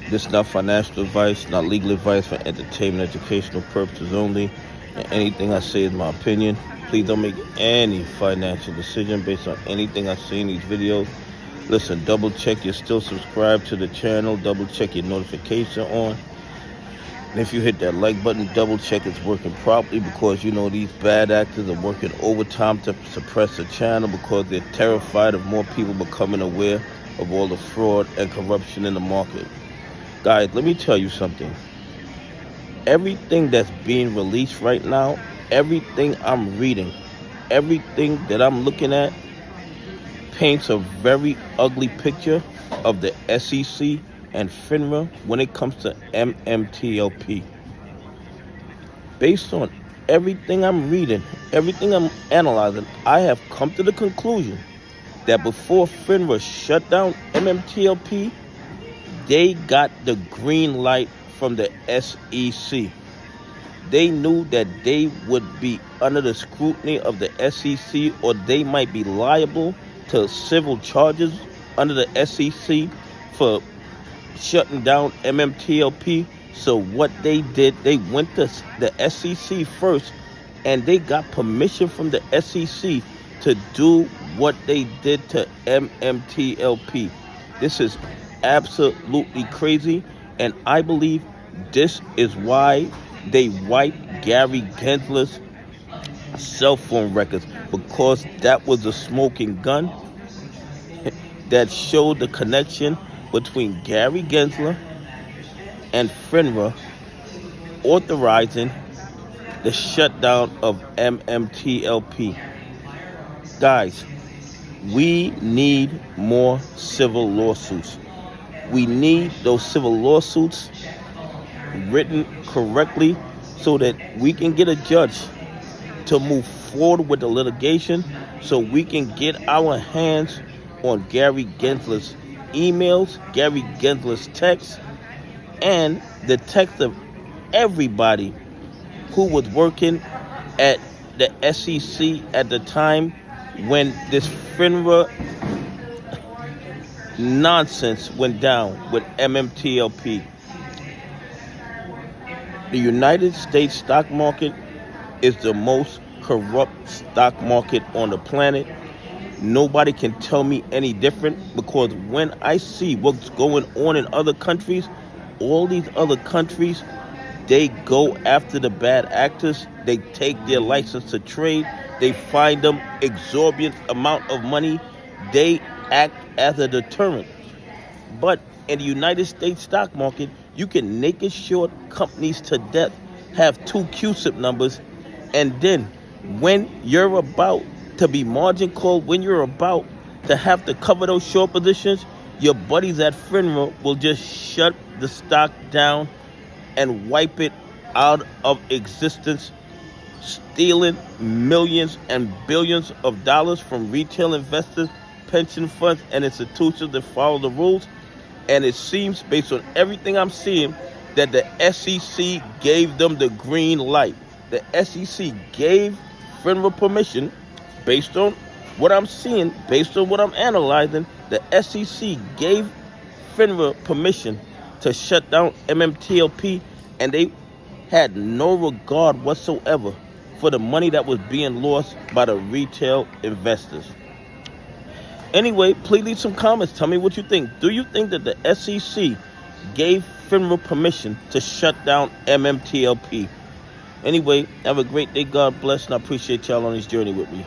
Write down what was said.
This is not financial advice, not legal advice, for entertainment, educational purposes only. And anything I say is my opinion. Please don't make any financial decision based on anything I see in these videos. Listen, double check you're still subscribed to the channel. Double check your notification on. And if you hit that like button, double check it's working properly, because you know these bad actors are working overtime to suppress the channel because they're terrified of more people becoming aware of all the fraud and corruption in the market. Guys, let me tell you something. Everything that's being released right now, everything I'm reading, everything that I'm looking at paints a very ugly picture of the SEC and FINRa when it comes to MMTLP. Based on everything I'm reading, everything I'm analyzing, I have come to the conclusion that before FINRa shut down MMTLP, they got the green light from the SEC. They knew that they would be under the scrutiny of the SEC, or they might be liable to civil charges under the SEC for shutting down MMTLP. So what they did, they went to the SEC first, and they got permission from the SEC to do what they did to MMTLP. This is absolutely crazy, and I believe this is why they wiped Gary Gensler's cell phone records, because that was a smoking gun that showed the connection between Gary Gensler and FINRa authorizing the shutdown of MMTLP. Guys, we need more civil lawsuits. We need those civil lawsuits written correctly so that we can get a judge to move forward with the litigation, so we can get our hands on Gary Gensler's emails, Gary Gensler's texts, and the text of everybody who was working at the SEC at the time when this FINRa nonsense went down with MMTLP. The United States stock market is the most corrupt stock market on the planet. Nobody can tell me any different, because when I see what's going on in other countries, all these other countries, they go after the bad actors. They take their license to trade. They find them exorbitant amount of money. They act as a deterrent. But in the United States stock market, you can naked short companies to death, have 2 QSIP numbers, and then when you're about to be margin called, when you're about to have to cover those short positions, your buddies at FINRa will just shut the stock down and wipe it out of existence, stealing millions and billions of dollars from retail investors, pension funds, and institutions that follow the rules. And it seems, based on everything I'm seeing, that the SEC gave them the green light. The SEC gave FINRa permission, based on what I'm seeing, based on what I'm analyzing. The SEC gave FINRa permission to shut down MMTLP, and they had no regard whatsoever for the money that was being lost by the retail investors. Anyway, please leave some comments. Tell me what you think. Do you think that the SEC gave FINRa permission to shut down MMTLP? Anyway, have a great day. God bless, and I appreciate y'all on this journey with me.